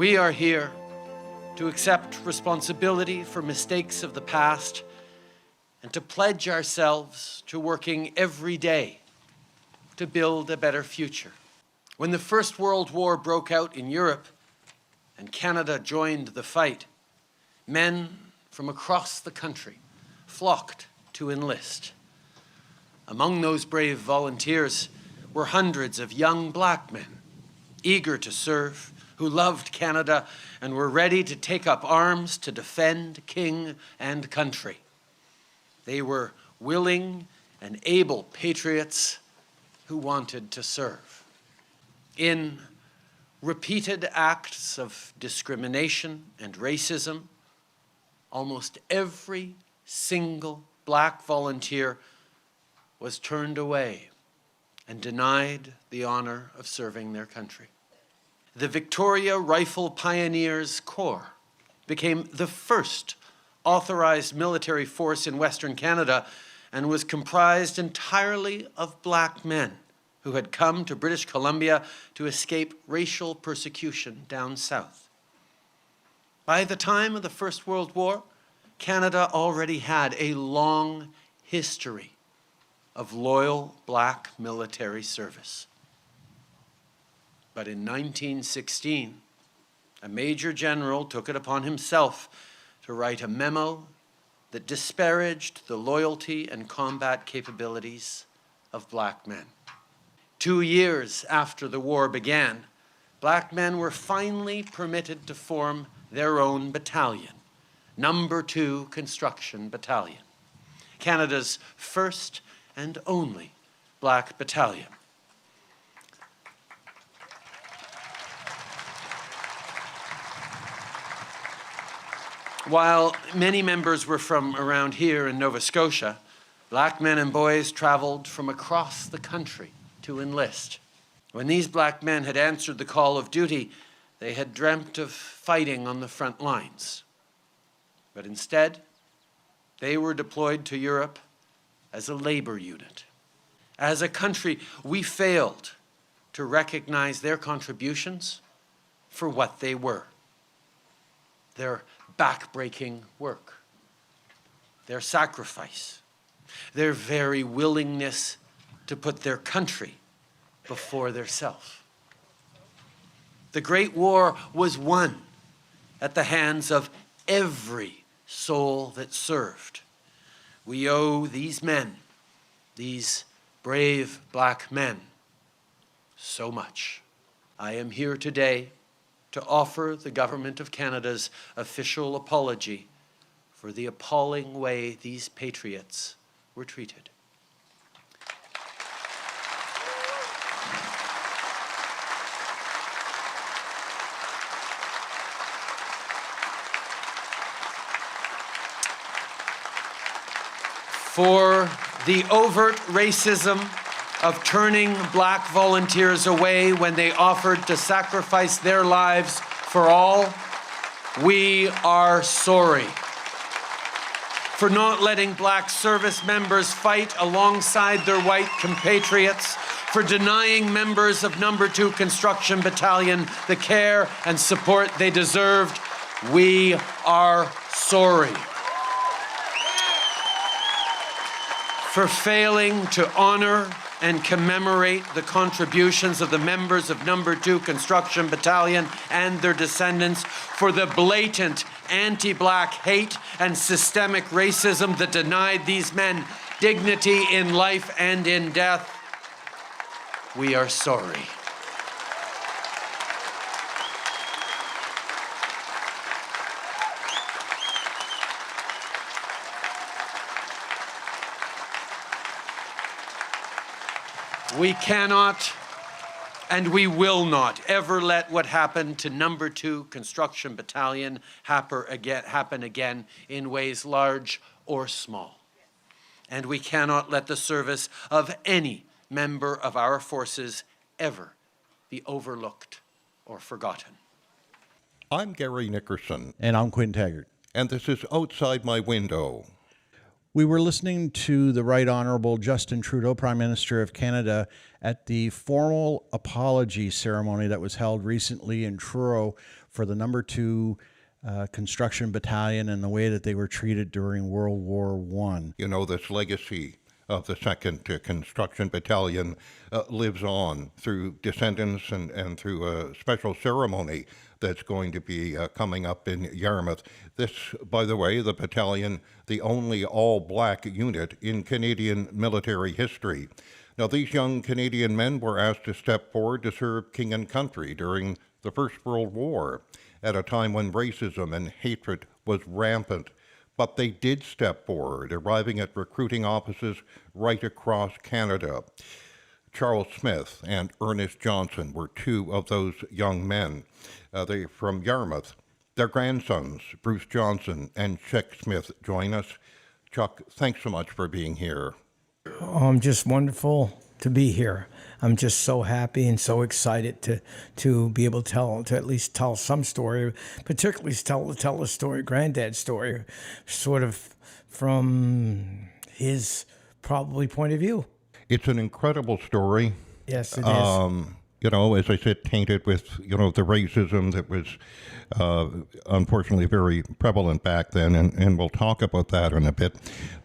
We are here to accept responsibility for mistakes of the past and to pledge ourselves to working every day to build a better future. When the First World War broke out in Europe and Canada joined the fight, men from across the country flocked to enlist. Among those brave volunteers were hundreds of young black men, eager to serve, who loved Canada and were ready to take up arms to defend king and country. They were willing and able patriots who wanted to serve. In repeated acts of discrimination and racism, almost every single black volunteer was turned away and denied the honor of serving their country. The Victoria Rifle Pioneers Corps became the first authorized military force in Western Canada and was comprised entirely of black men who had come to British Columbia to escape racial persecution down south. By the time of the First World War, Canada already had a long history of loyal black military service. But in 1916, a major general took it upon himself to write a memo that disparaged the loyalty and combat capabilities of black men. 2 years after the war began, black men were finally permitted to form their own battalion, No. 2 Construction Battalion, Canada's first and only black battalion. While many members were from around here in Nova Scotia, black men and boys traveled from across the country to enlist. When these black men had answered the call of duty, they had dreamt of fighting on the front lines. But instead, they were deployed to Europe as a labor unit. As a country, we failed to recognize their contributions for what they were. Their backbreaking work, their sacrifice, their very willingness to put their country before their self. The Great War was won at the hands of every soul that served. We owe these men, these brave black men, so much. I am here today to offer the Government of Canada's official apology for the appalling way these patriots were treated. For the overt racism of turning black volunteers away when they offered to sacrifice their lives for all, we are sorry. For not letting black service members fight alongside their white compatriots, for denying members of No. 2 Construction Battalion the care and support they deserved, we are sorry. For failing to honor and commemorate the contributions of the members of No. 2 Construction Battalion and their descendants, for the blatant anti-black hate and systemic racism that denied these men dignity in life and in death, we are sorry. We cannot and we will not ever let what happened to No. 2 Construction Battalion happen again in ways large or small. And we cannot let the service of any member of our forces ever be overlooked or forgotten. I'm Gary Nickerson. And I'm Quinn Taggart. And this is Outside My Window. We were listening to the Right Honourable Justin Trudeau, Prime Minister of Canada, at the formal apology ceremony that was held recently in Truro for the number 2 Construction Battalion and the way that they were treated during World War I. You know, this legacy of the 2nd Construction Battalion lives on through descendants and through a special ceremony that's going to be coming up in Yarmouth. This, by the way, the battalion, the only all-black unit in Canadian military history. Now, these young Canadian men were asked to step forward to serve king and country during the First World War, at a time when racism and hatred was rampant. But they did step forward, arriving at recruiting offices right across Canada. Charles Smith and Ernest Johnson were 2 of those young men. They're from Yarmouth. Their grandsons, Bruce Johnson and Chuck Smith, join us. Chuck, thanks so much for being here. Just wonderful to be here. I'm just so happy and so excited to be able to at least tell some story, particularly tell the story, Granddad's story, sort of from his probably point of view. It's an incredible story. Yes, it is. You know, as I said, tainted with, you know, the racism that was unfortunately very prevalent back then, and we'll talk about that in a bit.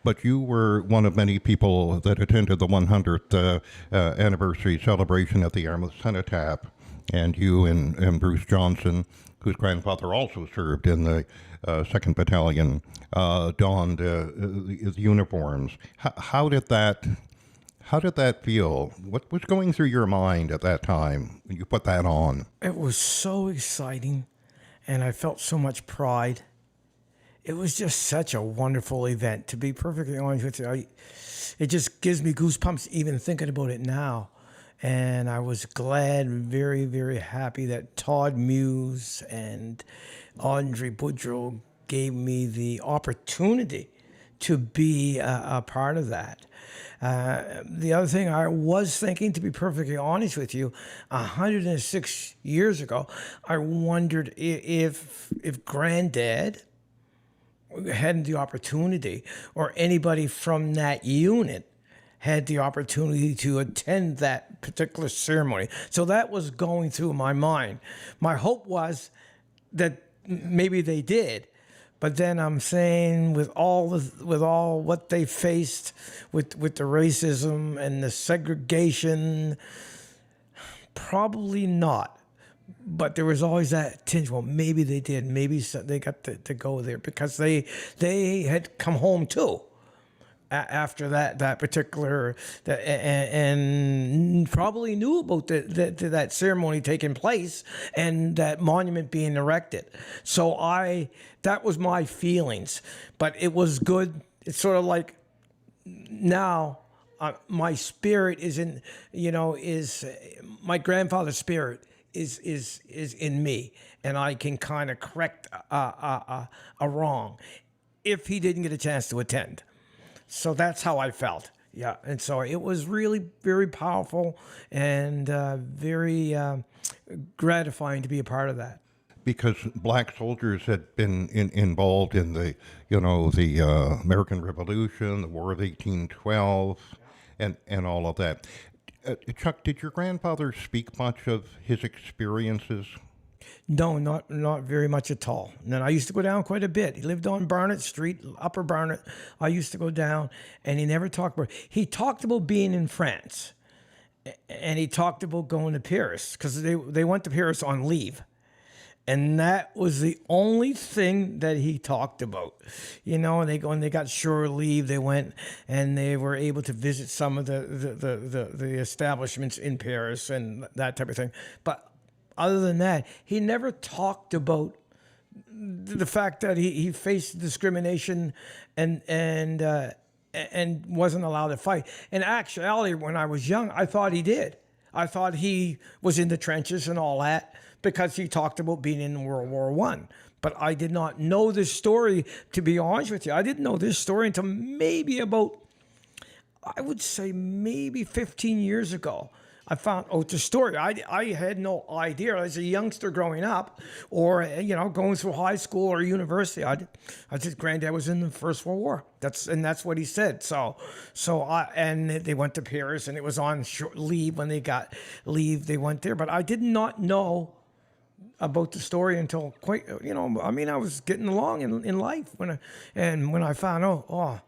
But you were one of many people that attended the 100th anniversary celebration at the Yarmouth Cenotaph, and you and Bruce Johnson, whose grandfather also served in the 2nd Battalion, donned the uniforms. How did that feel? What was going through your mind at that time when you put that on? It was so exciting, and I felt so much pride. It was just such a wonderful event, to be perfectly honest with you. It just gives me goosebumps even thinking about it now. And I was glad, very, very happy that Todd Muse and Audrey Boudreau gave me the opportunity to be a part of that. The other thing I was thinking, to be perfectly honest with you, 106 years ago, I wondered if Granddad had the opportunity, or anybody from that unit had the opportunity to attend that particular ceremony. So that was going through my mind. My hope was that maybe they did. But then I'm saying, with all what they faced with the racism and the segregation, probably not. But there was always that tinge. Well, maybe they did. Maybe they got to go there because they had come home too after that particular and probably knew about that ceremony taking place and that monument being erected. So that was my feelings, but it was good. It's sort of like now my spirit is in, is my grandfather's spirit is in me, and I can kind of correct a wrong if he didn't get a chance to attend. So that's how I felt. Yeah. And so it was really very powerful and very gratifying to be a part of that. Because black soldiers had been involved in the American Revolution, the War of 1812, and all of that. Chuck, did your grandfather speak much of his experiences? No, not very much at all. And then I used to go down quite a bit. He lived on Barnett Street, Upper Barnett. I used to go down, and he never talked about. He talked about being in France, and he talked about going to Paris because they went to Paris on leave, and that was the only thing that he talked about. And they got shore leave. They went and they were able to visit some of the establishments in Paris and that type of thing, but. Other than that, he never talked about the fact that he faced discrimination and wasn't allowed to fight. In actuality, when I was young, I thought he did. I thought he was in the trenches and all that because he talked about being in World War I. But I did not know this story, to be honest with you. I didn't know this story until maybe about, I would say maybe 15 years ago. I found out the story. I had no idea as a youngster growing up, or going through high school or university. I just Granddad was in the First World War. That's what he said. And they went to Paris, and it was on short leave when they got leave. They went there, but I did not know about the story until quite, I was getting along in life when I found out,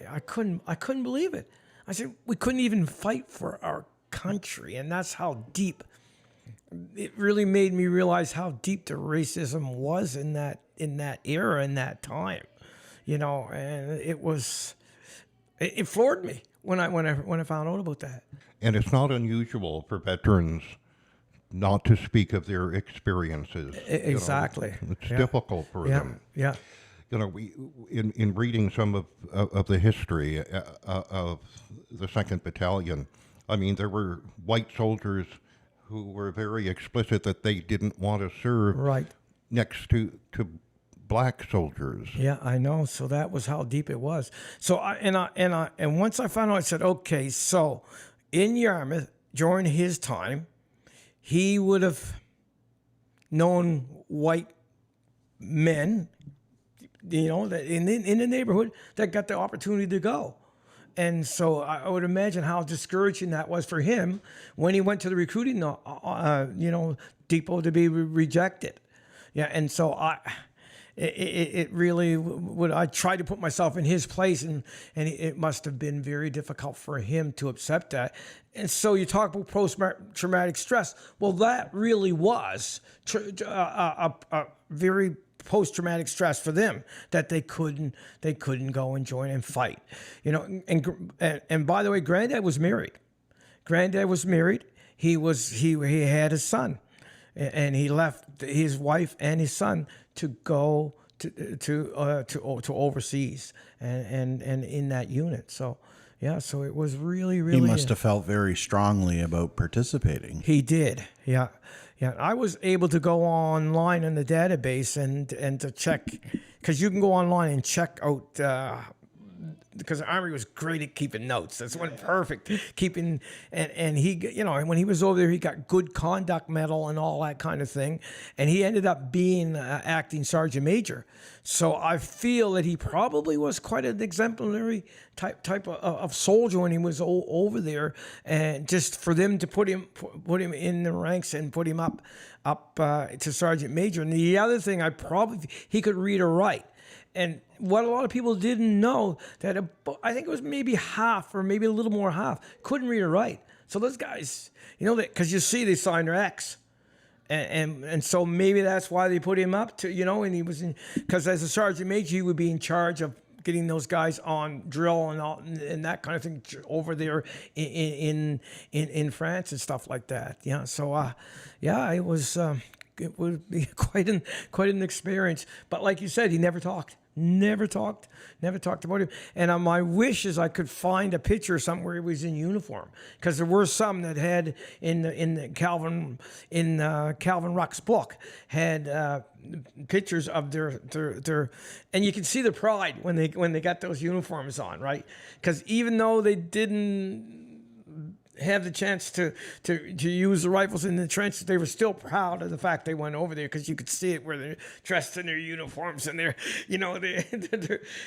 I couldn't believe it. I said, we couldn't even fight for our country. And that's how deep, it really made me realize how deep the racism was in that era, in that time, and it floored me when I found out about that. And it's not unusual for veterans not to speak of their experiences. Exactly. It's difficult for them. Yeah. We in reading some of the history of the 2nd Battalion, I mean, there were white soldiers who were very explicit that they didn't want to serve Right. next to black soldiers. Yeah, I know. So that was how deep it was. So and once I found out, I said, okay, so in Yarmouth during his time, he would have known white men, that in the neighborhood that got the opportunity to go. And so I would imagine how discouraging that was for him when he went to the recruiting, depot to be rejected. Yeah, and so it really would. I tried to put myself in his place, and it must have been very difficult for him to accept that. And so you talk about post-traumatic stress. Well, that really was a very post-traumatic stress for them, that they couldn't go and join and fight. And by the way, Granddad was married. He had a son, and he left his wife and his son to go to overseas and in that unit. So yeah, so it was really He must have felt very strongly about participating. He did. Yeah. I was able to go online in the database and to check, because you can go online and check out. Because the Army was great at keeping notes. That's one perfect keeping, and he, when he was over there, he got good conduct medal and all that kind of thing, and he ended up being acting sergeant major. So I feel that he probably was quite an exemplary type of soldier when he was over there, and just for them to put him in the ranks and put him up to sergeant major. And the other thing, he could read or write. And what a lot of people didn't know, that I think it was maybe half or maybe a little more half couldn't read or write. So those guys, because you see they signed their X. And so maybe that's why they put him up to, and he was because as a sergeant major, he would be in charge of getting those guys on drill and all, and that kind of thing over there in France and stuff like that. Yeah. So, it was, it would be quite an experience. But like you said, he never talked about him. And my wish is I could find a picture somewhere he was in uniform, because there were some that had in Calvin Ruck's book had pictures of their, and you can see the pride when they got those uniforms on, right? Because even though they didn't have the chance to use the rifles in the trenches, they were still proud of the fact they went over there, because you could see it where they're dressed in their uniforms and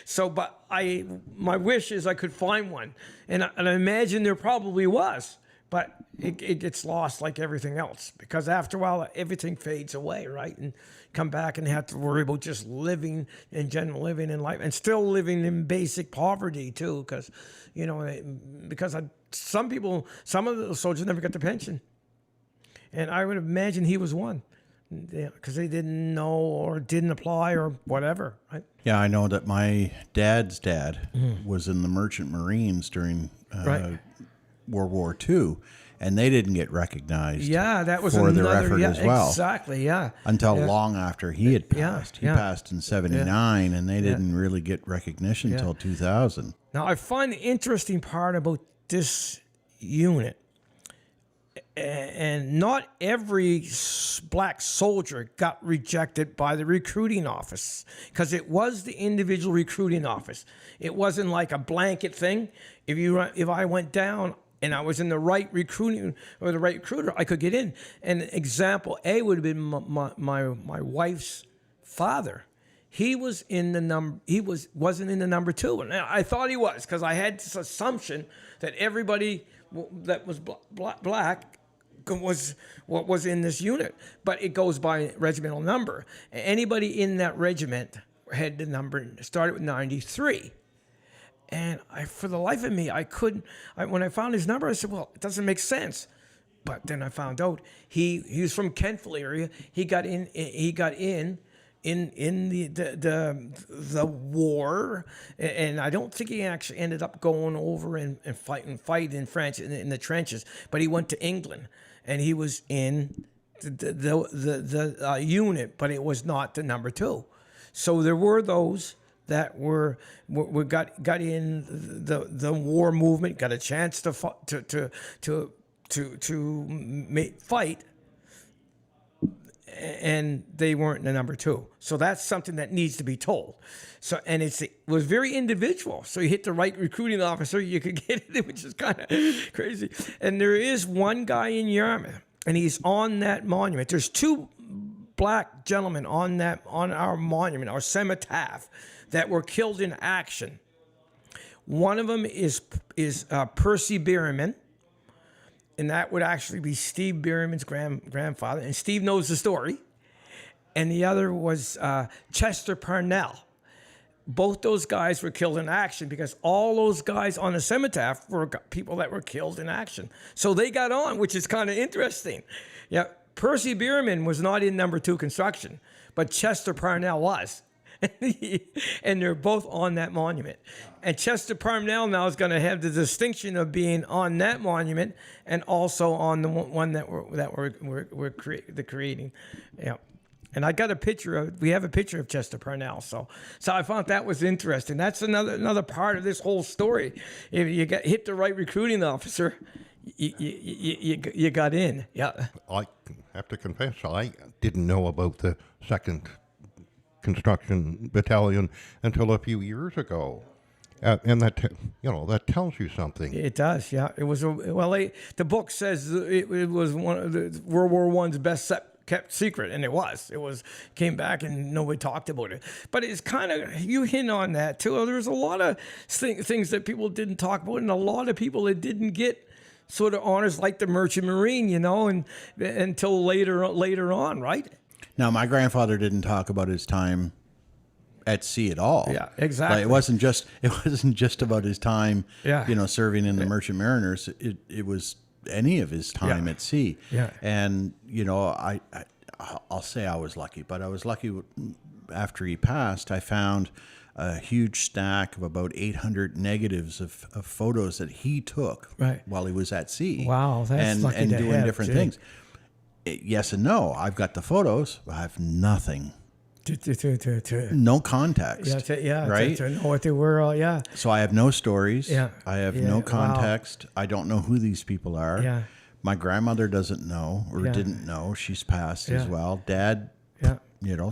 so. But my wish is I could find one, and I imagine there probably was, but it gets lost like everything else, because after a while everything fades away, right? And come back and have to worry about just living in general, living in life, and still living in basic poverty too, because some of the soldiers never got their pension, and I would imagine he was one, because they didn't know or didn't apply or whatever, right? Yeah, I know that my dad's dad was in the Merchant Marines during World War II, and they didn't get recognized. Yeah, that was for their another, effort as well. Exactly, yeah. Until long after he had passed. Yeah. He passed in 79, and they didn't really get recognition until 2000. Now, I find the interesting part about this unit, and not every black soldier got rejected by the recruiting office, because it was the individual recruiting office. It wasn't like a blanket thing. If I went down and I was in the right recruiting or the right recruiter, I could get in. And example A would have been my wife's father. He was in the number. Wasn't in the number 2. And I thought he was, because I had this assumption that everybody that was black was what was in this unit, but it goes by regimental number. Anybody in that regiment had the number started with 93. And for the life of me, I couldn't. When I found his number, I said, "Well, it doesn't make sense." But then I found out he was from Kentville area. He got in. He got in the war, and I don't think he actually ended up going over and fight in France in the trenches. But he went to England, and he was in the unit, but it was not the number 2. So there were those that got in the war movement, got a chance to fight, and they weren't the number 2. So that's something that needs to be told. So, and it was very individual. So you hit the right recruiting officer, you could get it, which is kind of crazy. And there is one guy in Yarmouth, and he's on that monument. There's 2 black gentlemen on our monument, our cenotaph, that were killed in action. One of them is Percy Bierman, and that would actually be Steve Bierman's grandfather, and Steve knows the story. And the other was Chester Parnell. Both those guys were killed in action because all those guys on the cenotaph were people that were killed in action. So they got on, which is kind of interesting. Yeah, Percy Bierman was not in number 2 construction, but Chester Parnell was. And they're both on that monument. And Chester Parnell now is going to have the distinction of being on that monument and also on the one that we're creating. Yeah. And I got we have a picture of Chester Parnell. So I found that was interesting. That's another part of this whole story. If you hit the right recruiting officer, you got in. Yeah. I have to confess, I didn't know about the 2nd Construction Battalion until a few years ago. And that that tells you something. It does, yeah. It was the book says it was one of the World War I's best kept secret, and it came back and nobody talked about it. But it's kind of, you hint on that too. There's a lot of things that people didn't talk about, and a lot of people that didn't get sort of honors, like the Merchant Marine, and until later on, right? Now, my grandfather didn't talk about his time at sea at all. Yeah, exactly. Like, it wasn't just about his time, Yeah. Serving in the Merchant Mariners. It was any of his time at sea. Yeah. And I'll say I was lucky, but I was lucky after he passed. I found a huge stack of about 800 negatives of photos that he took while he was at sea. Wow, that's lucky to doing have, different too. things. Yes and no. I've got the photos. I have nothing. No context. Right? To know what they were. Yeah. So I have no stories. Yeah. I have no context. Wow. I don't know who these people are. Yeah. My grandmother doesn't know or didn't know. She's passed as well. Dad,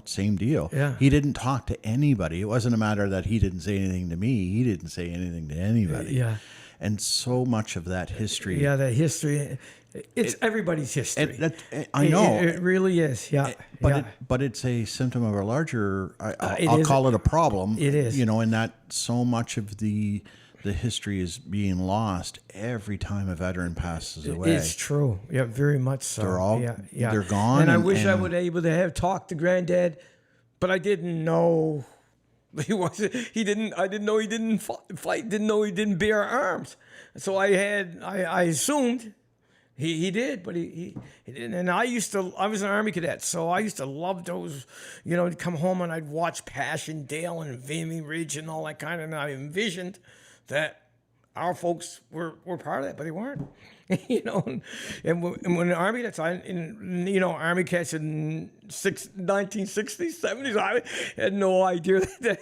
same deal. Yeah. He didn't talk to anybody. It wasn't a matter that he didn't say anything to me. He didn't say anything to anybody. Yeah. And so much of that history. Yeah, that history. It's everybody's history. I know. It really is. Yeah. But it's a symptom of a larger, I'll call it a problem. It is. In that so much of the history is being lost every time a veteran passes away. It's true. Yeah, very much so. They're all, they're gone. And I wish I would able to have talked to Granddad, but I didn't know I didn't know he didn't fight. Didn't know he didn't bear arms. So I assumed he did, but he didn't. And I was an Army cadet, so I used to love those, to come home and I'd watch Passchendaele and Vimy Ridge and all that kind of, and I envisioned that our folks were part of that, but they weren't. And when the Army cadets, Army cadets in 1960s, 70s, I had no idea that,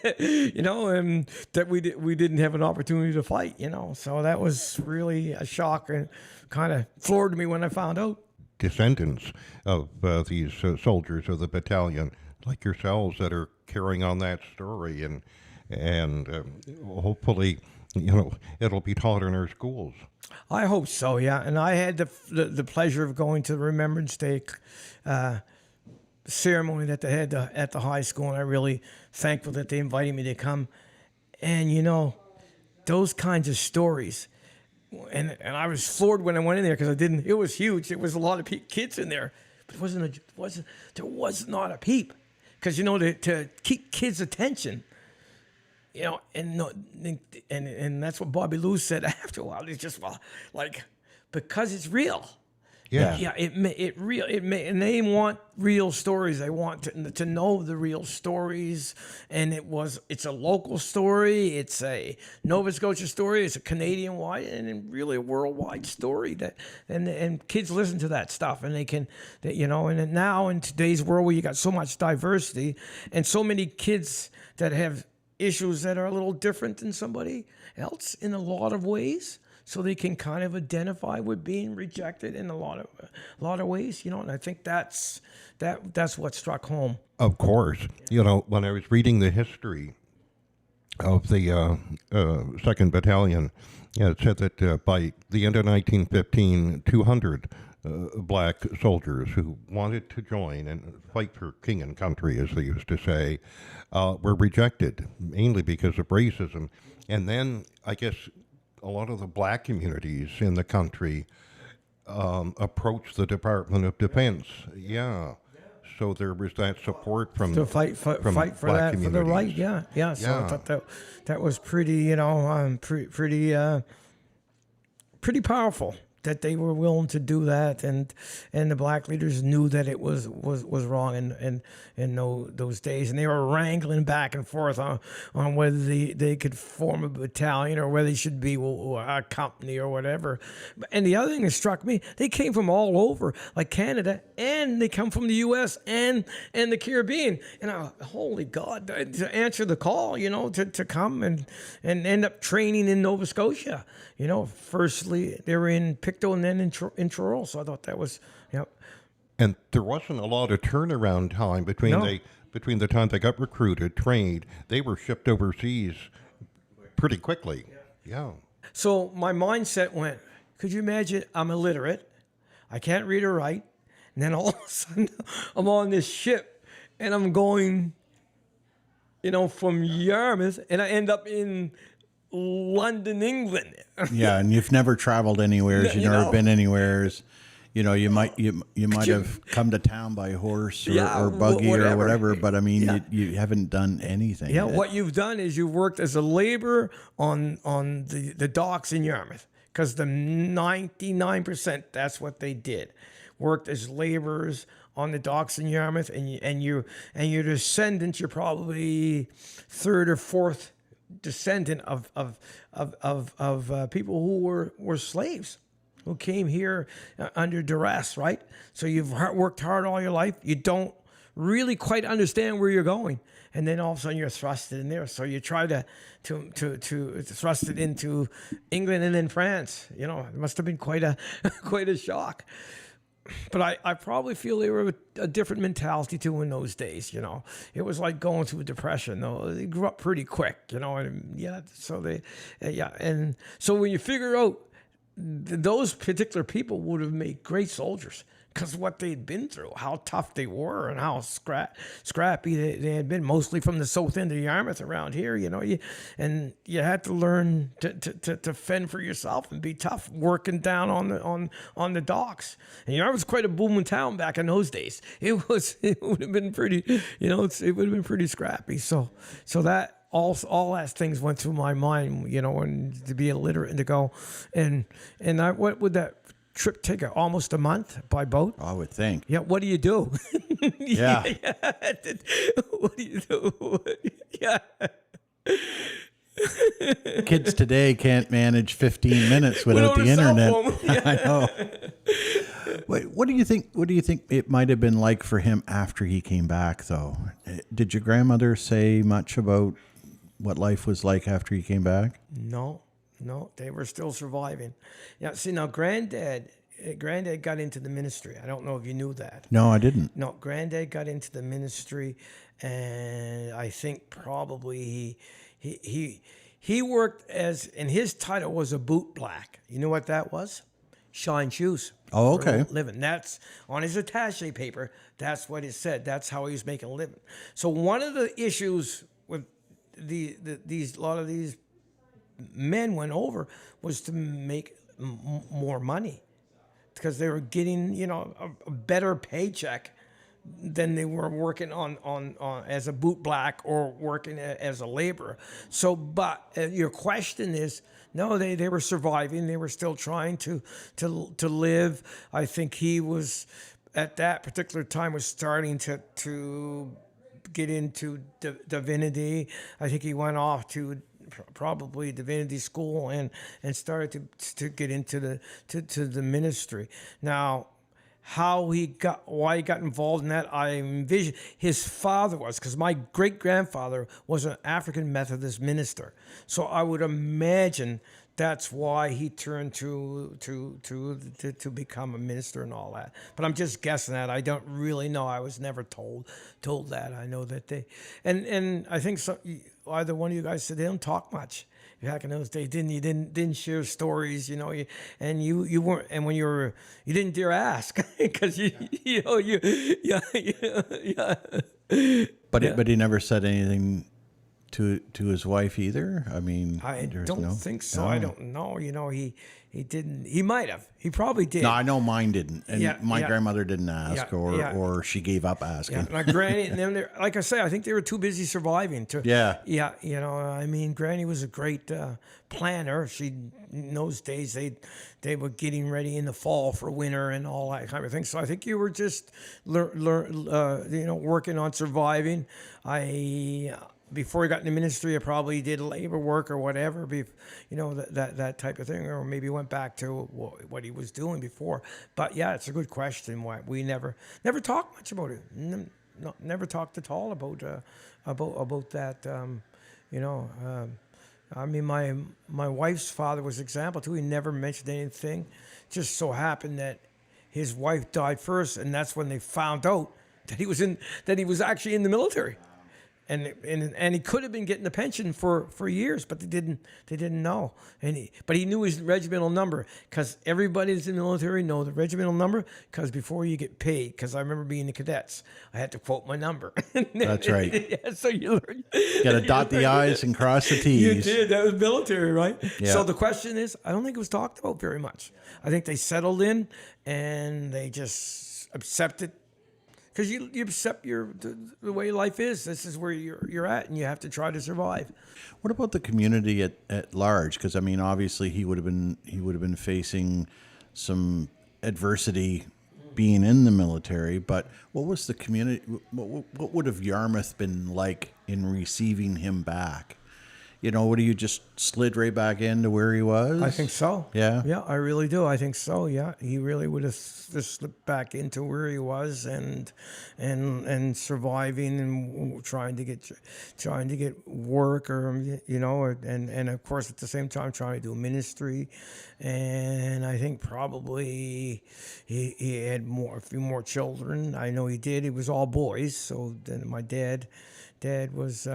that we didn't have an opportunity to fight, So that was really a shock and kind of floored me when I found out. Descendants of these soldiers of the battalion, like yourselves, that are carrying on that story, and hopefully, it'll be taught in our schools. I hope so, yeah. And I had the pleasure of going to the Remembrance Day ceremony that they had at the high school, and I'm really thankful that they invited me to come. And, those kinds of stories, and I was floored when I went in there because I didn't. It was huge. It was a lot of kids in there, but there was not a peep, because to keep kids' attention, and that's what Bobby Lou said after a while. It's just like, because it's real. Yeah. And they want real stories. They want to know the real stories. And it's a local story. It's a Nova Scotia story. It's a Canadian wide and really a worldwide story and kids listen to that stuff, and they can, and now in today's world where you got so much diversity and so many kids that have issues that are a little different than somebody else in a lot of ways. So they can kind of identify with being rejected in a lot of ways, and I think that's what struck home. Of course. When I was reading the history of the 2nd Battalion, it said that by the end of 1915, 200 black soldiers who wanted to join and fight for king and country, as they used to say, were rejected, mainly because of racism. And then, I guess, a lot of the black communities in the country approached the Department of Defense. Yeah. So there was that support from to fight for black that, communities. for the right. Yeah. So I thought that was pretty, pretty powerful that they were willing to do that, and the black leaders knew that it was wrong in those days, and they were wrangling back and forth on whether they could form a battalion or whether they should be a company or whatever. And the other thing that struck me, they came from all over, like Canada, and they come from the U.S. and the Caribbean. And holy God, to answer the call, to come and end up training in Nova Scotia. Firstly they were in Pictou and then in Truro. So I thought that was, And there wasn't a lot of turnaround time between the time they got recruited, trained. They were shipped overseas pretty quickly. Yeah. So my mindset went, could you imagine, I'm illiterate, I can't read or write, and then all of a sudden I'm on this ship and I'm going, from Yarmouth, and I end up in London, England. Yeah, and you've never traveled anywhere. You've never been anywhere. You might have come to town by horse or buggy or whatever, but I mean, you haven't done anything. Yeah, what you've done is you've worked as a laborer on the docks in Yarmouth, because the 99%, that's what they did, worked as laborers on the docks in Yarmouth, and your descendants, you're probably third or fourth descendant of people who were slaves, who came here under duress, right? So you've worked hard all your life. You don't really quite understand where you're going, and then all of a sudden you're thrusted in there. So you try to thrust it into England and then France. It must have been quite a shock. But I probably feel they were a different mentality too in those days. It was like going through a depression. Though they grew up pretty quick. And so when you figure out those particular people would have made great soldiers, because what they'd been through, how tough they were, and how scrappy they had been, mostly from the south end of Yarmouth around here, and you had to learn to fend for yourself and be tough, working down on the docks. And Yarmouth was quite a booming town back in those days. It would have been pretty, it would have been pretty scrappy. So that. All that things went through my mind, and to be illiterate and to go, and what would that trip take? Almost a month by boat? I would think. Yeah. What do you do? Yeah. What do you do? Yeah. Kids today can't manage 15 minutes without the internet. I know. Wait, what do you think? What do you think it might have been like for him after he came back, though? Did your grandmother say much about what life was like after he came back? No, they were still surviving. Yeah, see, now Granddad got into the ministry. I don't know if you knew that. No, I didn't. No, Granddad got into the ministry, and I think probably he worked as, and his title was a boot black. You know what that was? Shine shoes. Oh, okay. Living. That's on his attaché paper. That's what it said. That's how he was making a living. So one of the issues with a lot of these men went over was to make more money because they were getting, a better paycheck than they were working on as a boot black or working as a laborer. So, but your question is, no, they were surviving. They were still trying to live. I think he was at that particular time was starting to get into divinity. I think he went off to probably divinity school and started to get into the ministry. Now, why he got involved in that, I envision his father was, because my great grandfather was an African Methodist minister, so I would imagine that's why he turned to become a minister and all that. But I'm just guessing that. I don't really know. I was never told that. I know that they, and I think either one of you guys said they don't talk much. Back in those days, didn't share stories, you weren't, and when you didn't dare ask because But he never said anything to his wife either. I mean, I don't think so. No. I don't know. He didn't. He might have. He probably did. No, I know mine didn't, and my grandmother didn't ask, or she gave up asking. Yeah, my granny, and then like I say, I think they were too busy surviving to. Yeah. I mean, Granny was a great planner. In those days they were getting ready in the fall for winter and all that kind of thing. So I think you were just working on surviving. Before he got into ministry, I probably did labor work or whatever, that type of thing, or maybe went back to what he was doing before. But yeah, it's a good question. Why we never talked much about it. Never talked at all about that. I mean, my wife's father was an example too. He never mentioned anything. Just so happened that his wife died first, and that's when they found out that he was actually in the military. And he could have been getting a pension for years, but they didn't know. But he knew his regimental number, because everybody that's in the military know the regimental number, because before you get paid, because I remember being the cadets, I had to quote my number. That's right. Yeah, so you learn. Got to dot the I's and cross the T's. You did. That was military, right? Yeah. So the question is, I don't think it was talked about very much. I think they settled in and they just accepted. Because you accept the way life is. This is where you're at, and you have to try to survive. What about the community at large? Because I mean, obviously, he would have been facing some adversity being in the military. But what was the community? What would have Yarmouth been like in receiving him back? Would you just slid right back into where he was? I think so. Yeah? Yeah, I really do. I think so, yeah. He really would have just slipped back into where he was and surviving and trying to get work or and of course at the same time trying to do ministry. And I think probably he had a few more children. I know he did. It was all boys. So then my dad was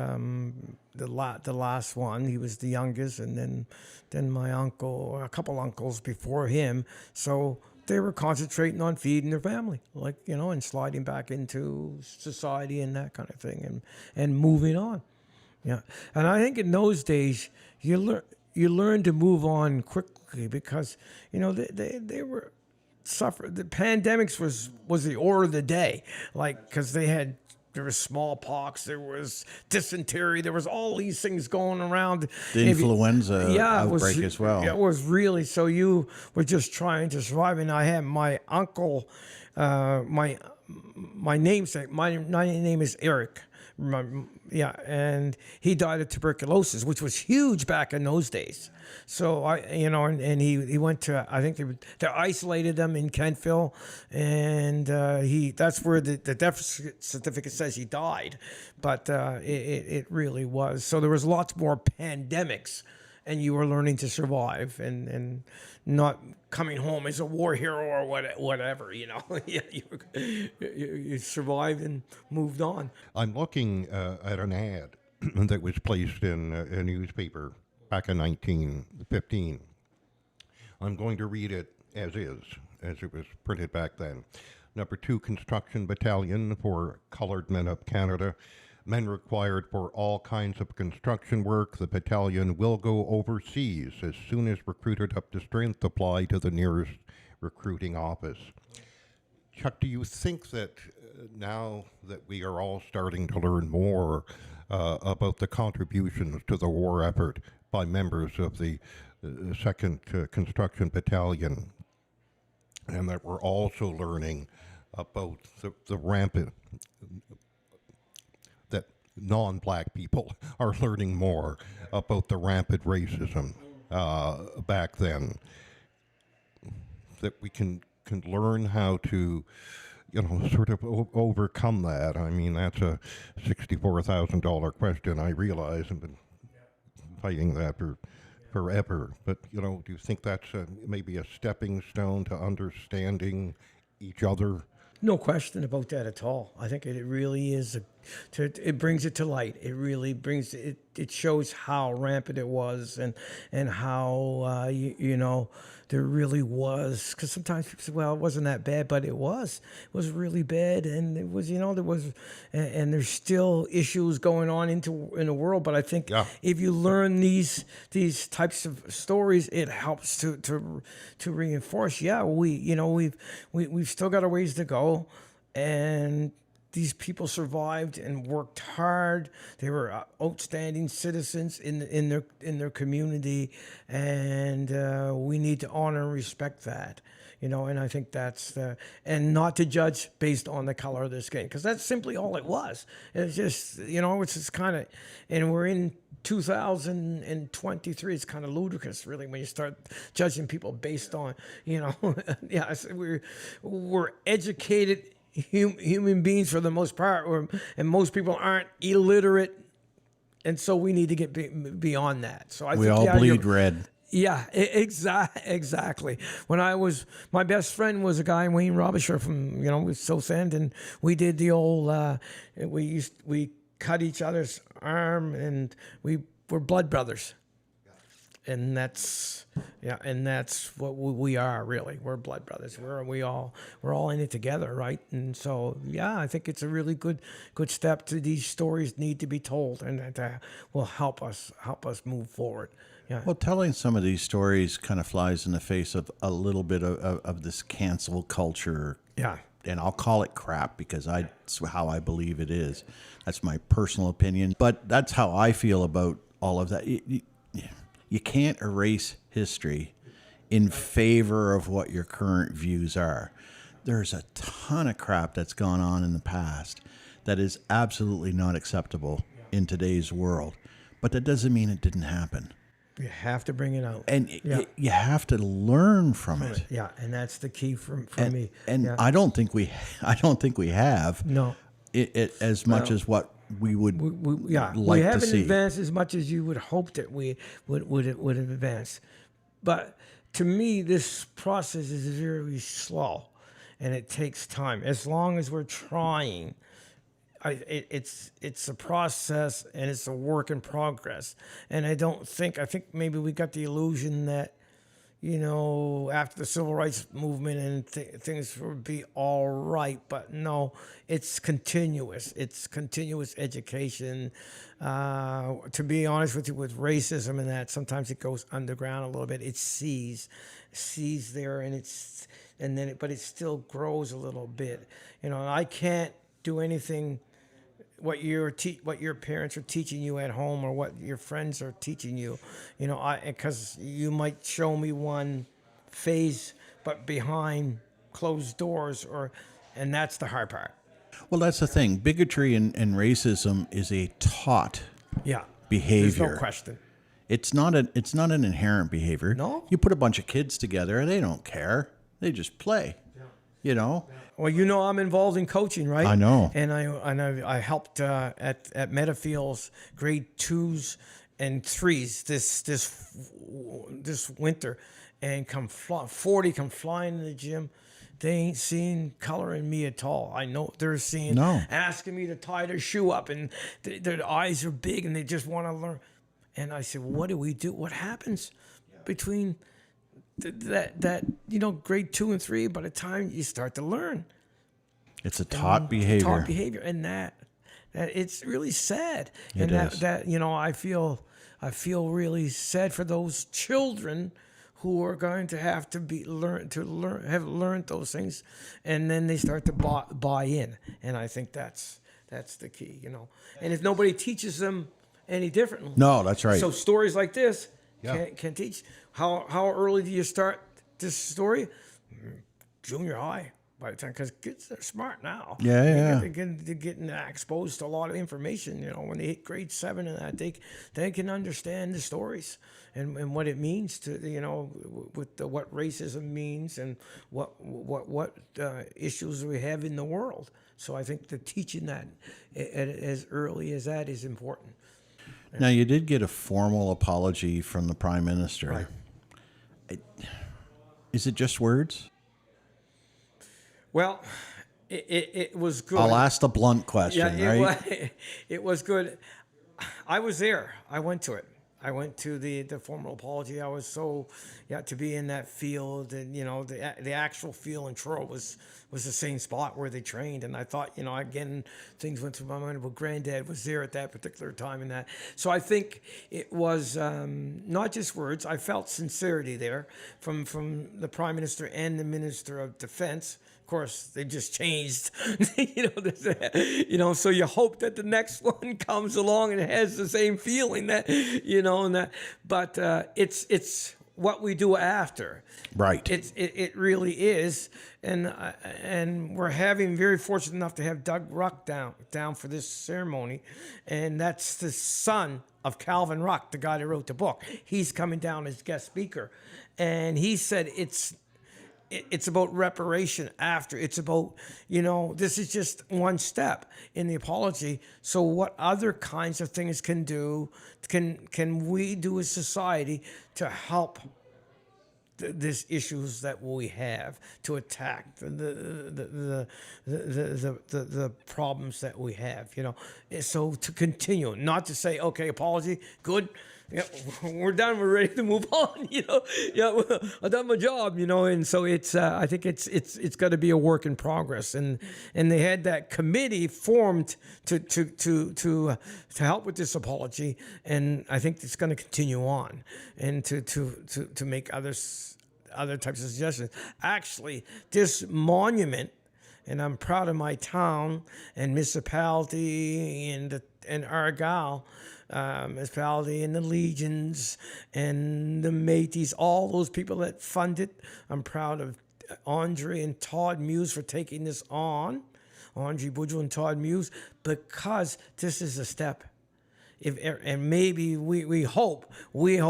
the last one. He was the youngest, and then my uncle, a couple uncles before him. So they were concentrating on feeding their family, and sliding back into society and that kind of thing, and moving on. Yeah, and I think in those days you learn to move on quickly because they were suffer. The pandemics was the order of the day, because there was smallpox, there was dysentery, there was all these things going around. The influenza outbreak as well. Yeah, it was really, so you were just trying to survive. And I had my uncle, my namesake, my name is Eric. And he died of tuberculosis, which was huge back in those days. So and he went to, I think they isolated them in Kentville, and that's where the death certificate says he died, but it really was. So there was lots more pandemics, and you were learning to survive and not coming home as a war hero or whatever. You survived and moved on. I'm looking at an ad that was placed in a newspaper back in 1915. I'm going to read it as is, as it was printed back then. Number 2 Construction Battalion for Colored Men of Canada Men required for all kinds of construction work. The battalion will go overseas as soon as recruited up to strength. Apply to the nearest recruiting office. Chuck, do you think that now that we are all starting to learn more about the contributions to the war effort by members of the 2nd Construction Battalion, and that we're also learning about the rampant, that non-black people are learning more about the rampant racism back then, that we can learn how to, sort of overcome that? I mean, that's a $64,000 question. I realize I've been fighting that for forever. But, do you think that's maybe a stepping stone to understanding each other? No question about that at all. I think it really is. It brings it to light. It really brings it. It shows how rampant it was, and how there really was. Because sometimes people say, "Well, it wasn't that bad," but it was. It was really bad, and it was. There was, and there's still issues going on in the world. But I think if you learn these types of stories, it helps to reinforce. Yeah, we've still got a ways to go, and these people survived and worked hard. They were outstanding citizens in their community, and we need to honor and respect that. And I think that's and not to judge based on the color of the skin, because that's simply all it was. It's just it's just kind of, and we're in 2023. It's kind of ludicrous, really, when you start judging people based on we're educated human beings for the most part, and most people aren't illiterate, and so we need to get beyond that. So we all bleed red. Yeah, exactly. My best friend was a guy, Wayne Robisher from South End, and we did the old we cut each other's arm, and we were blood brothers. And that's what we are, really. We're blood brothers. We're all in it together, right? And so I think it's a really good step. To these stories need to be told, and that will help us move forward. Yeah. Well, telling some of these stories kind of flies in the face of a little bit of this cancel culture. Yeah. And I'll call it crap because that's how I believe it is. That's my personal opinion, but that's how I feel about all of that. You can't erase history in favor of what your current views are. There's a ton of crap that's gone on in the past that is absolutely not acceptable in today's world. But that doesn't mean it didn't happen. You have to bring it out. And you have to learn from it. Yeah, and that's the key for me. And I don't think we have. No. It as much as what we would we like to haven't see. advanced as much as you would hope that we would have advanced. But to me, this process is very slow, and it takes time. As long as we're trying, it's a process, and it's a work in progress. And I think maybe we got the illusion that after the civil rights movement and things would be all right, but no, it's continuous. It's continuous education. To be honest with you, with racism and that, sometimes it goes underground a little bit. It sees there, but it still grows a little bit. I can't do anything what your parents are teaching you at home, or what your friends are teaching you, because you might show me one phase, but behind closed doors, and that's the hard part. Well, that's the thing. Bigotry and racism is a taught behavior. There's no question. It's not an inherent behavior. No. You put a bunch of kids together, they don't care. They just play. Well, I'm involved in coaching, right? I know. And I helped at Metafields grade 2s and 3s this winter, and 40 come flying in the gym. They ain't seeing color in me at all. I know they're asking me to tie their shoe up, and their eyes are big, and they just want to learn. And I said, what do we do? What happens between that grade 2 and 3? By the time you start to learn, it's a taught behavior. And It's really sad, It and is. that I feel really sad for those children who are going to have to have learned those things, and then they start to buy in, and I think that's the key, And if nobody teaches them any differently, No, that's right. So stories like this Yeah. can teach. How early do you start this story? Junior high. By the time, because kids are smart now. Yeah. They're getting exposed to a lot of information. When they hit grade 7 and that, they can understand the stories and what it means to with what racism means and what issues we have in the world. So I think the teaching that as early as that is important. Now, you did get a formal apology from the Prime Minister. Right. Is it just words? Well, it was good. I'll ask the blunt question, right? It was good. I was there. I went to it. I went to the formal apology. I was so to be in that field, and the actual field in Truro was the same spot where they trained, and I thought again things went through my mind. Well, Granddad was there at that particular time, and that. So I think it was not just words. I felt sincerity there from the Prime Minister and the Minister of Defense. Of course, they just changed, so you hope that the next one comes along and has the same feeling that, and that, but it's what we do after. Right. It really is. And we're very fortunate enough to have Doug Ruck down for this ceremony. And that's the son of Calvin Ruck, the guy that wrote the book. He's coming down as guest speaker. And he said it's about reparation after. It's about, this is just one step in the apology. So what other kinds of things can we do as society to help these issues that we have, to attack the problems that we have, So to continue, not to say, okay, apology, good. Yeah, we're done. We're ready to move on. Yeah, I've done my job. And so it's. I think it's got to be a work in progress. And they had that committee formed to help with this apology. And I think it's going to continue on and to make other types of suggestions. Actually, this monument, and I'm proud of my town and municipality and Argyle. Municipality and the Legions and the Métis, all those people that fund it. I'm proud of Andre and Todd Muse for taking this on, Andre Boudreau and Todd Muse, because this is a step. And maybe we hope, we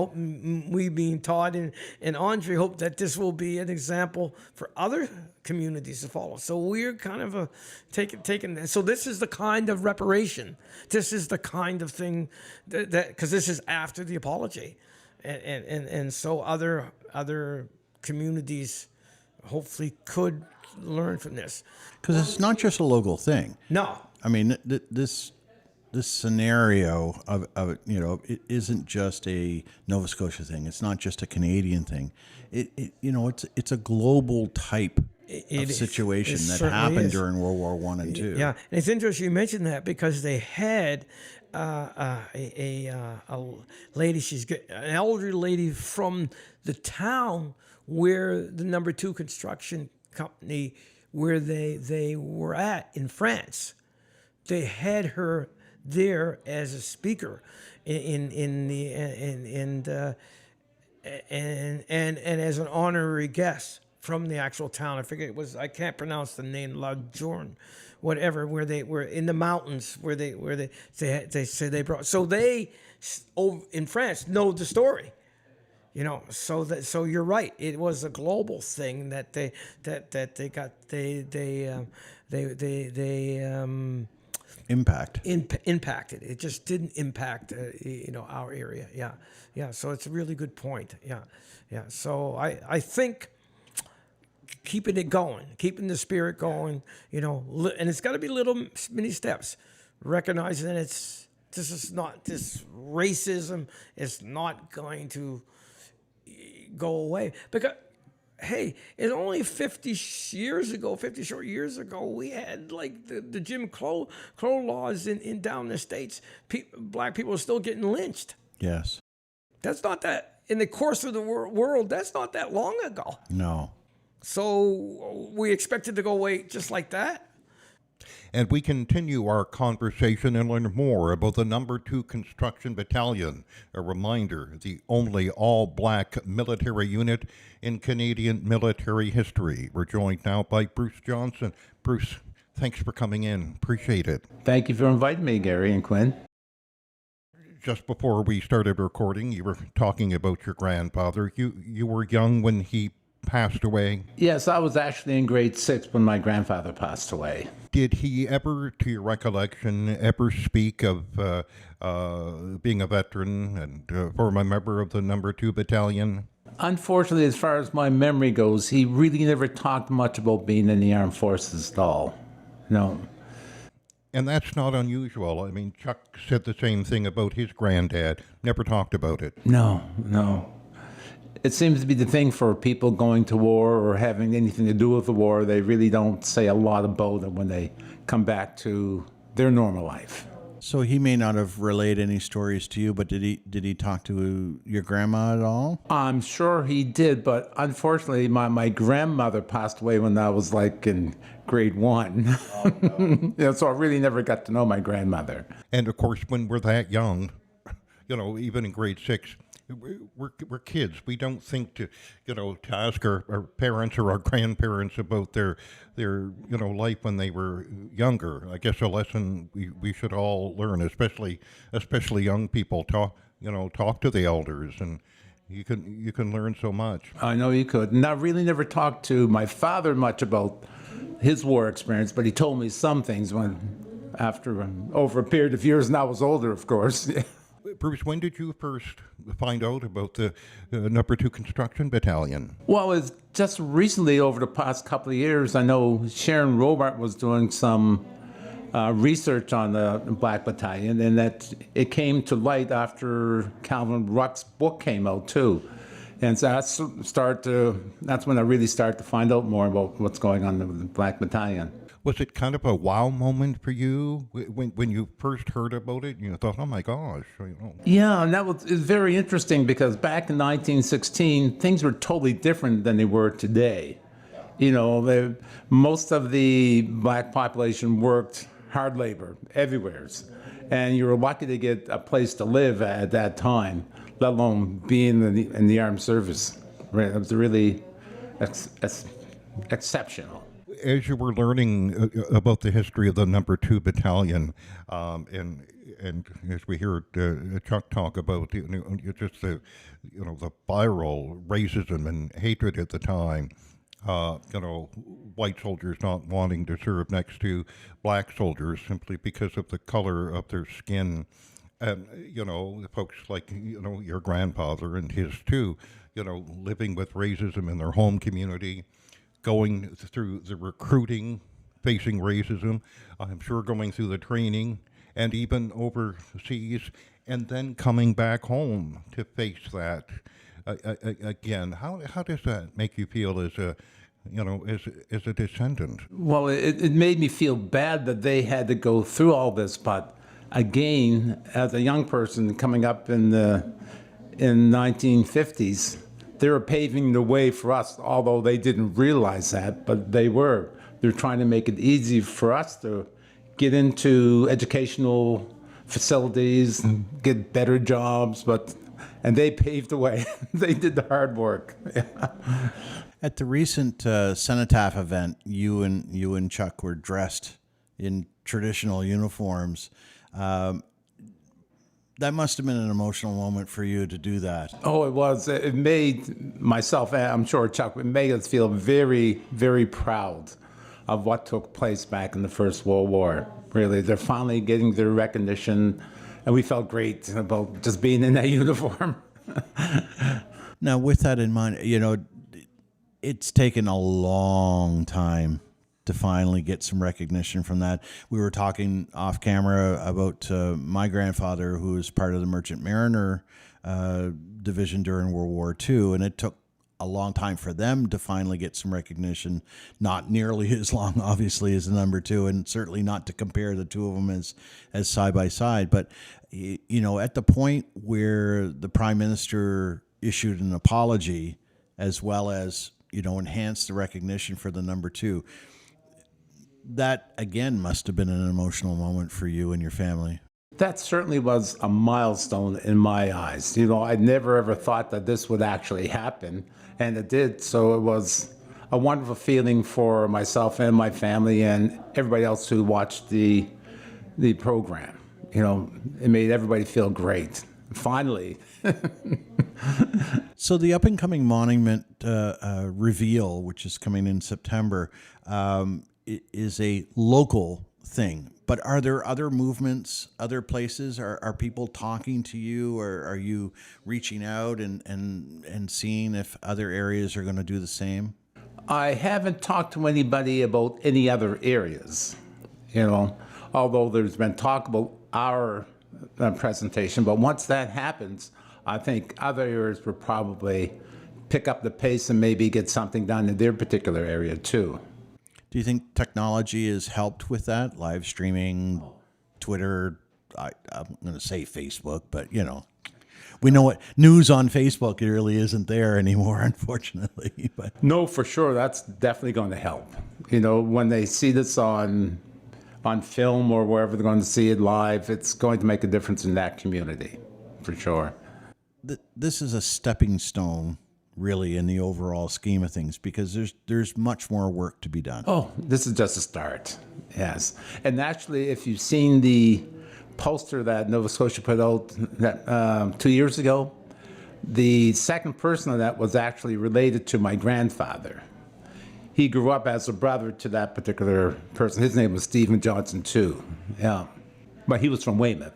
being Todd and Andre hope that this will be an example for other communities to follow. So we're kind of taking. So this is the kind of reparation. This is the kind of thing that because this is after the apology, and so other communities hopefully could learn from this. Because it's not just a local thing. No. I mean, this scenario of it isn't just a Nova Scotia thing. It's not just a Canadian thing. It's a global type of situation that happened during World War I and II. Yeah, and it's interesting you mentioned that because they had a lady. An elderly lady from the town where the number 2 construction company where they were at in France. They had her there as a speaker and as an honorary guest from the actual town. I forget I can't pronounce the name, La Journe, whatever, where they were in the mountains where they say they brought. So they in France know the story. So you're right. It was a global thing that they impacted. It just didn't impact our area. Yeah. So it's a really good point. Yeah. So I think keeping it going, keeping the spirit going, and it's got to be little mini steps, recognizing that this racism is not going to go away because hey, it's only 50 years ago, 50 short years ago, we had like the Jim Crow laws in down the States. Black people are still getting lynched. Yes. That's not that, in the course of the world, that's not that long ago. No. So we expect it to go away just like that? And we continue our conversation and learn more about the Number 2 Construction Battalion. A reminder, the only all-black military unit in Canadian military history. We're joined now by Bruce Johnson. Bruce, thanks for coming in. Appreciate it. Thank you for inviting me, Gary and Quinn. Just before we started recording, you were talking about your grandfather. You were young when he passed away. Yes, I was actually in grade 6 when my grandfather passed away. Did he ever, to your recollection, ever speak of being a veteran and former member of the Number 2 Battalion? Unfortunately, as far as my memory goes, he really never talked much about being in the armed forces at all. No. And that's not unusual. I mean, Chuck said the same thing about his granddad. Never talked about it. No. It seems to be the thing for people going to war or having anything to do with the war. They really don't say a lot about it when they come back to their normal life. So he may not have relayed any stories to you, but did he talk to your grandma at all? I'm sure he did, but unfortunately, my grandmother passed away when I was like in grade 1. Oh, no. Yeah, so I really never got to know my grandmother. And of course, when we're that young, even in grade 6, we're kids. We don't think to ask our parents or our grandparents about their life when they were younger. I guess a lesson we should all learn, especially young people. Talk to the elders, and you can learn so much. I know you could. And I really never talked to my father much about his war experience, but he told me some things over a period of years, and I was older, of course. Bruce, when did you first find out about the Number 2 Construction Battalion? Well, it's just recently, over the past couple of years, I know Sharon Robart was doing some research on the Black Battalion, and that it came to light after Calvin Ruck's book came out, too. And so that's when I really started to find out more about what's going on with the Black Battalion. Was it kind of a wow moment for you when you first heard about it? You thought, oh my gosh. Yeah, and it was very interesting because back in 1916, things were totally different than they were today. Most of the black population worked hard labor everywhere. And you were lucky to get a place to live at that time, let alone being in the armed service. It was really exceptional. As you were learning about the history of the Number 2 Battalion, and as we heard Chuck talk about, just the viral racism and hatred at the time, white soldiers not wanting to serve next to black soldiers simply because of the color of their skin, and folks like your grandfather and his too, living with racism in their home community, going through the recruiting, facing racism, I'm sure going through the training, and even overseas, and then coming back home to face that again. How does that make you feel as a descendant? Well, it made me feel bad that they had to go through all this, but again, as a young person coming up in 1950s, they were paving the way for us, although they didn't realize that, but they were. They're trying to make it easy for us to get into educational facilities and get better jobs, and they paved the way. They did the hard work. At the recent Cenotaph event, you and Chuck were dressed in traditional uniforms. That must have been an emotional moment for you to do that. Oh, it was. It made myself, and I'm sure Chuck, it made us feel very, very proud of what took place back in the First World War. Really, they're finally getting their recognition, and we felt great about just being in that uniform. Now, with that in mind, it's taken a long time to finally get some recognition from that. We were talking off camera about my grandfather, who was part of the Merchant Mariner division during World War II, and it took a long time for them to finally get some recognition. Not nearly as long, obviously, as the number two, and certainly not to compare the two of them as side by side. But at the point where the Prime Minister issued an apology, as well as enhanced the recognition for the number two, that again must have been an emotional moment for you and your family. That certainly was a milestone in my eyes. I never ever thought that this would actually happen, and it did. So it was a wonderful feeling for myself and my family and everybody else who watched the program. It made everybody feel great. Finally. So the up-and-coming monument reveal, which is coming in September, is a local thing. But are there other movements, other places? Are people talking to you, or are you reaching out and seeing if other areas are going to do the same? I haven't talked to anybody about any other areas, although there's been talk about our presentation. But once that happens, I think other areas will probably pick up the pace and maybe get something done in their particular area too. Do you think technology has helped with that? Live streaming, Twitter, I'm going to say Facebook, but we know what news on Facebook really isn't there anymore, unfortunately. But no, for sure, that's definitely going to help. When they see this on film or wherever they're going to see it live, it's going to make a difference in that community, for sure. This is a stepping stone, really, in the overall scheme of things, because there's much more work to be done. Oh, this is just a start, yes. And actually, if you've seen the poster that Nova Scotia put out 2 years ago, the second person on that was actually related to my grandfather. He grew up as a brother to that particular person. His name was Stephen Johnson, too. Yeah. But he was from Weymouth.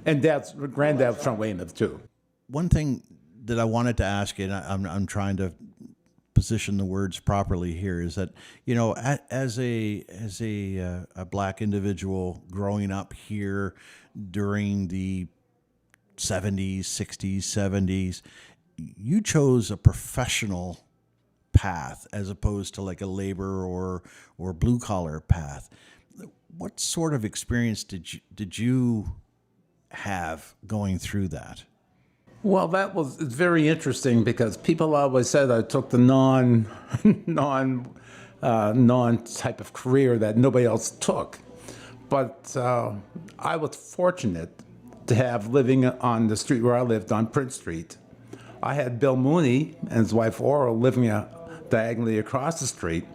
And granddad was from Weymouth, too. One thing that I wanted to ask you, and I'm trying to position the words properly here, is that as a black individual growing up here during the 70s, 60s, 70s, you chose a professional path as opposed to like a labor or blue collar path. What sort of experience did you have going through that? Well, it's very interesting because people always said I took the non type of career that nobody else took. But I was fortunate to have living on the street where I lived on Prince Street. I had Bill Mooney and his wife Oral living diagonally across the street,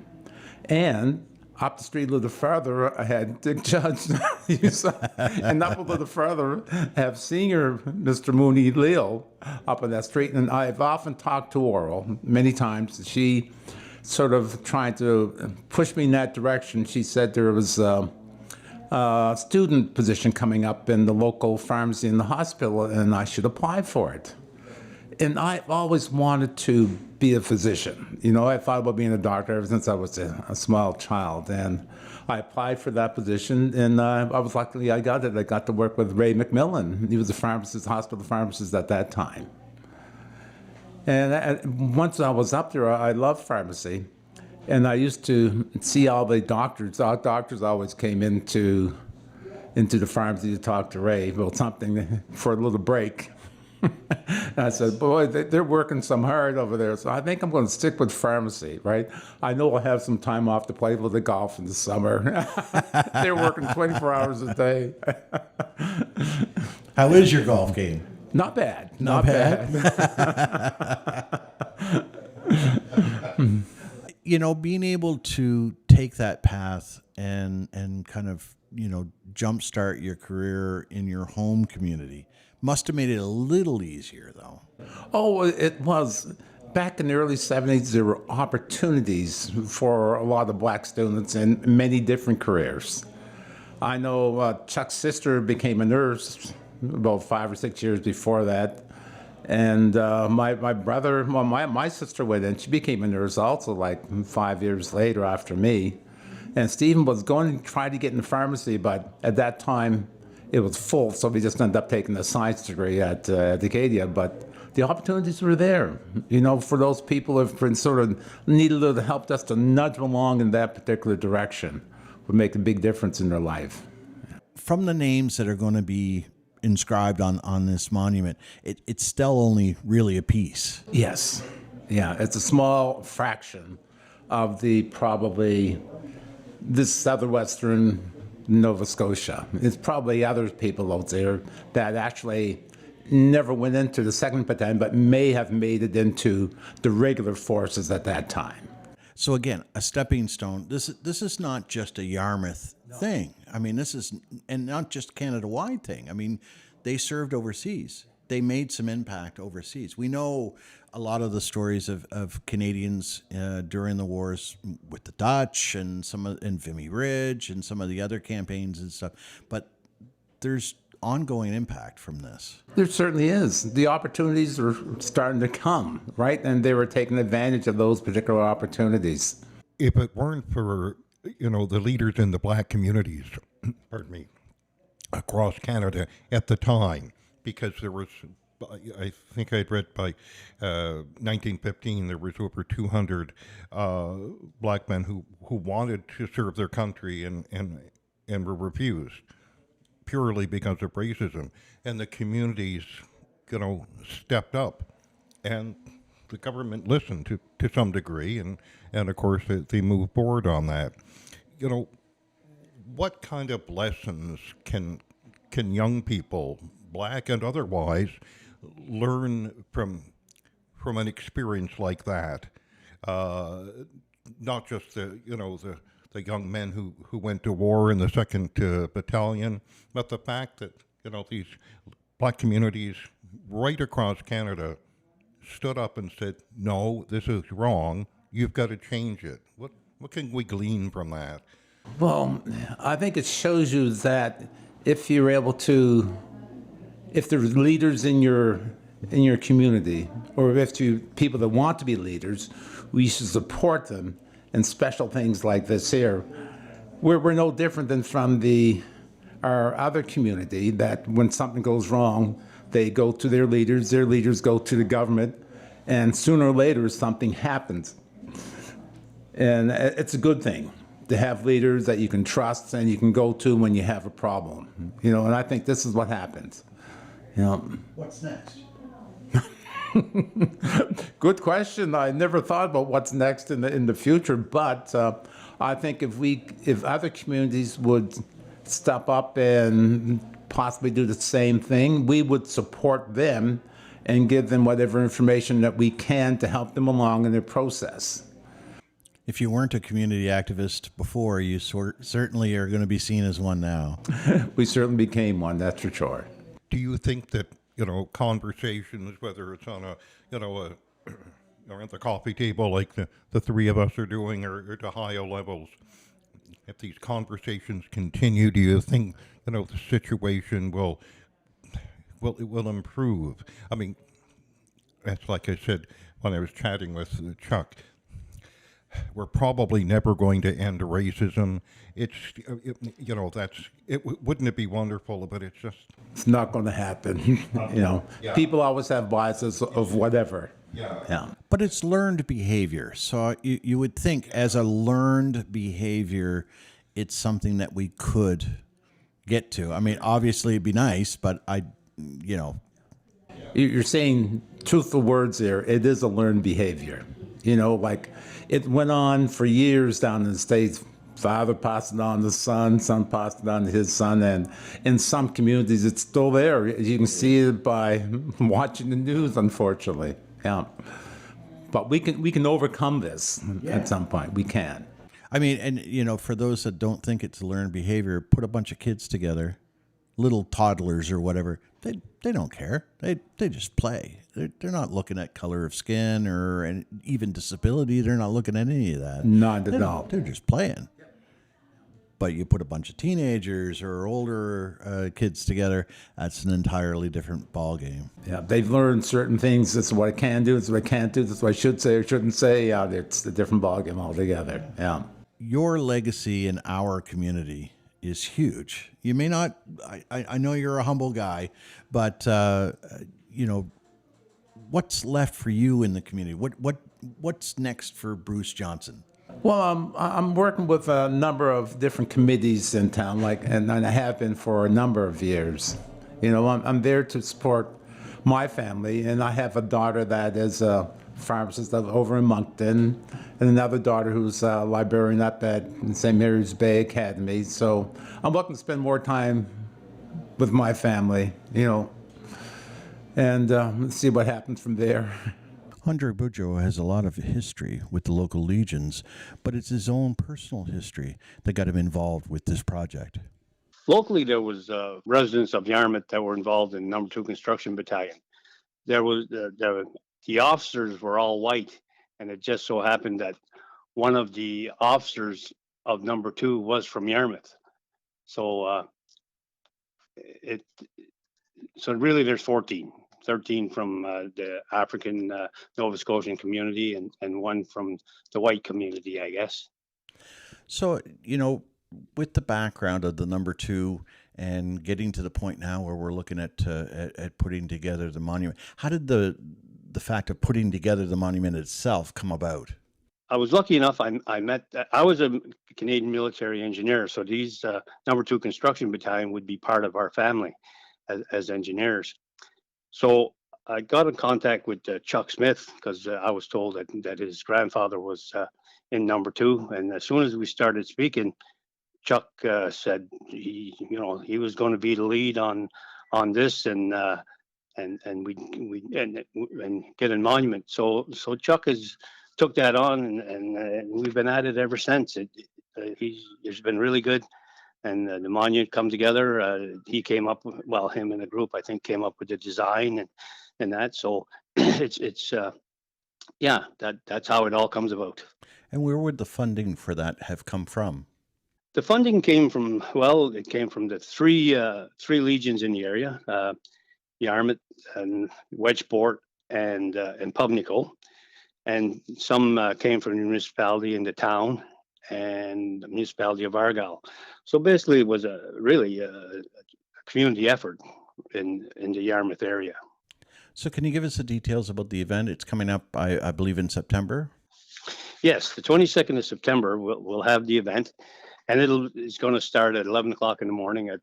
and up the street a little further, I had Dick Judge, and up a little further, I have senior Mr. Mooney Leo up on that street. And I've often talked to Oral many times. She sort of tried to push me in that direction. She said there was a student position coming up in the local pharmacy in the hospital, and I should apply for it. And I've always wanted to be a physician. I thought about being a doctor ever since I was a small child. And I applied for that position, and I was lucky I got it. I got to work with Ray McMillan. He was a pharmacist, hospital pharmacist at that time. And once I was up there, I loved pharmacy. And I used to see all the doctors. Our doctors always came into the pharmacy to talk to Ray about something for a little break. And I said, boy, they're working some hard over there, so I think I'm going to stick with pharmacy, right? I know I'll have some time off to play with the golf in the summer. They're working 24 hours a day. How is your golf game? Not bad. Not bad. Being able to take that path and kind of, jumpstart your career in your home community must have made it a little easier, though. Oh, it was. Back in the early 70s, there were opportunities for a lot of black students in many different careers. I know Chuck's sister became a nurse about 5 or 6 years before that. And my brother, well, my sister went in. She became a nurse also like 5 years later after me. And Stephen was going to try to get into pharmacy, but at that time, it was full, so we just ended up taking a science degree at Acadia. But the opportunities were there. For those people who have been sort of needed a little help just to nudge them along in that particular direction would make a big difference in their life. From the names that are going to be inscribed on this monument, it's still only really a piece. Yes. Yeah, it's a small fraction of probably this southwestern Nova Scotia. It's probably other people out there that actually never went into the 2nd Battalion, but may have made it into the regular forces at that time. So again, a stepping stone. This is not just a Yarmouth thing. I mean, this is, and not just Canada-wide thing. I mean, they served overseas. They made some impact overseas. We know a lot of the stories of Canadians during the wars with the Dutch and in Vimy Ridge and some of the other campaigns and stuff. But there's ongoing impact from this. There certainly is. The opportunities are starting to come, right? And they were taking advantage of those particular opportunities. If it weren't for, the leaders in the black communities, pardon me, across Canada at the time, because there was, I think I'd read by 1915, there was over 200 black men who wanted to serve their country and were refused purely because of racism. And the communities, stepped up, and the government listened to some degree, and of course they moved forward on that. What kind of lessons can young people, black and otherwise, learn from an experience like that? Not just the young men who went to war in the 2nd Battalion, but the fact that these black communities right across Canada stood up and said, "No, this is wrong. You've got to change it." What can we glean from that? Well, I think it shows you that if there's leaders in your community, or if people that want to be leaders, we should support them in special things like this here. We're no different than from our other community, that when something goes wrong, they go to their leaders go to the government, and sooner or later something happens. And it's a good thing to have leaders that you can trust and you can go to when you have a problem. And I think this is what happens. What's next? Good question. I never thought about what's next in the future, but I think if other communities would step up and possibly do the same thing, we would support them and give them whatever information that we can to help them along in their process. If you weren't a community activist before, you certainly are going to be seen as one now. We certainly became one, that's for sure. Do you think that conversations, whether it's on or at the coffee table like the three of us are doing, or to higher levels, if these conversations continue, do you think the situation will improve? I mean, that's like I said when I was chatting with Chuck. We're probably never going to end racism. Wouldn't it be wonderful? But it's not going to happen. Yeah. People always have biases of whatever. Yeah. But it's learned behavior. So you would think, as a learned behavior, it's something that we could get to. I mean, obviously it'd be nice, but You're saying truthful words there. It is a learned behavior. Like it went on for years down in the States. Father passed it on to son passed it on to his son, and in some communities it's still there. You can see it by watching the news, unfortunately. Yeah. But we can overcome this at some point. We can. I mean, and for those that don't think it's learned behavior, put a bunch of kids together, little toddlers or whatever. They don't care. They just play. They're not looking at color of skin or even disability. They're not looking at any of that. Not at all. They're just playing. But you put a bunch of teenagers or older kids together, that's an entirely different ballgame. Yeah, they've learned certain things. This is what I can do. This is what I can't do. This is what I should say or shouldn't say. Yeah, it's a different ballgame altogether. Yeah. Your legacy in our community is huge. You may not, I know you're a humble guy, but, what's left for you in the community? What's next for Bruce Johnson? Well, I'm working with a number of different committees in town, and I have been for a number of years. You know, I'm there to support my family, and I have a daughter that is a pharmacist over in Moncton, and another daughter who's a librarian up at St. Mary's Bay Academy. So I'm looking to spend more time with my family, you know, and see what happens from there. Andre Boudreau has a lot of history with the local legions, but it's his own personal history that got him involved with this project. Locally, there was residents of Yarmouth that were involved in Number 2 Construction Battalion. There was the officers were all white, and it just so happened that one of the officers of Number 2 was from Yarmouth. So so really there's 13 from the African Nova Scotian community and one from the white community, I guess. So, you know, with the background of the Number 2 and getting to the point now where we're looking at putting together the monument, how did the fact of putting together the monument itself come about? I was lucky enough. I was a Canadian military engineer, so these Number 2 Construction Battalion would be part of our family as engineers. So I got in contact with Chuck Smith because I was told that his grandfather was in Number 2, and as soon as we started speaking, Chuck said he was going to be the lead on this and get a monument. So Chuck has took that on and we've been at it ever since. It's been really good, and the monument come together. He came up, him and the group I think came up with the design and that. So that's how it all comes about. And where would the funding for that have come from? The funding came from the three legions in the area, Yarmouth and Wedgeport and Pubnico, and some came from the municipality in the town and the municipality of Argyll. So basically, it was really a community effort in the Yarmouth area. So can you give us the details about the event? It's coming up, I believe, in September. Yes, the 22nd of September we'll have the event. And it's going to start at 11 o'clock in the morning at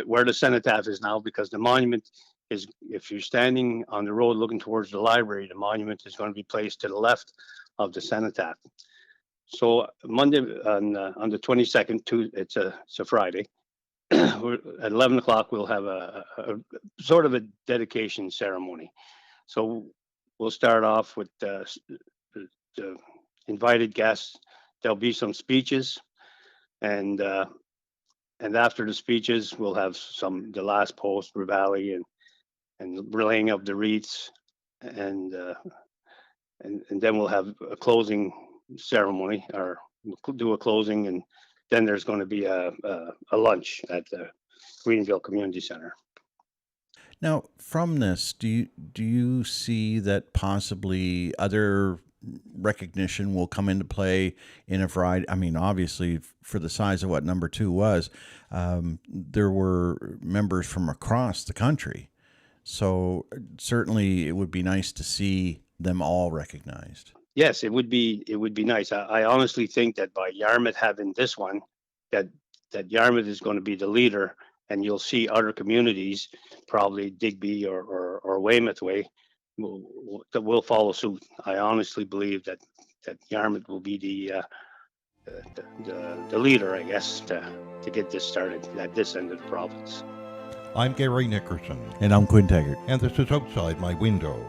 where the cenotaph is now, because the monument is, if you're standing on the road looking towards the library, the monument is going to be placed to the left of the cenotaph. So Monday on the 22nd, it's a Friday, at 11 o'clock, we'll have a sort of a dedication ceremony. So we'll start off with the invited guests. There'll be some speeches. And after the speeches, we'll have the last post, reveille, and relaying of the wreaths, and then we'll have a closing ceremony, or we'll do a closing, and then there's going to be a lunch at the Greenville Community Center. Now, from this, do you see that possibly other recognition will come into play in a variety? I mean, obviously, for the size of what Number 2 was, there were members from across the country. So certainly it would be nice to see them all recognized. Yes, it would be nice. I honestly think that by Yarmouth having this one, that Yarmouth is going to be the leader, and you'll see other communities, probably Digby or Weymouth Way, that will follow suit. I honestly believe that Yarmouth will be the leader, I guess, to get this started at this end of the province. I'm Gary Nickerson. And I'm Quinn Taggart. And this is Outside My Window.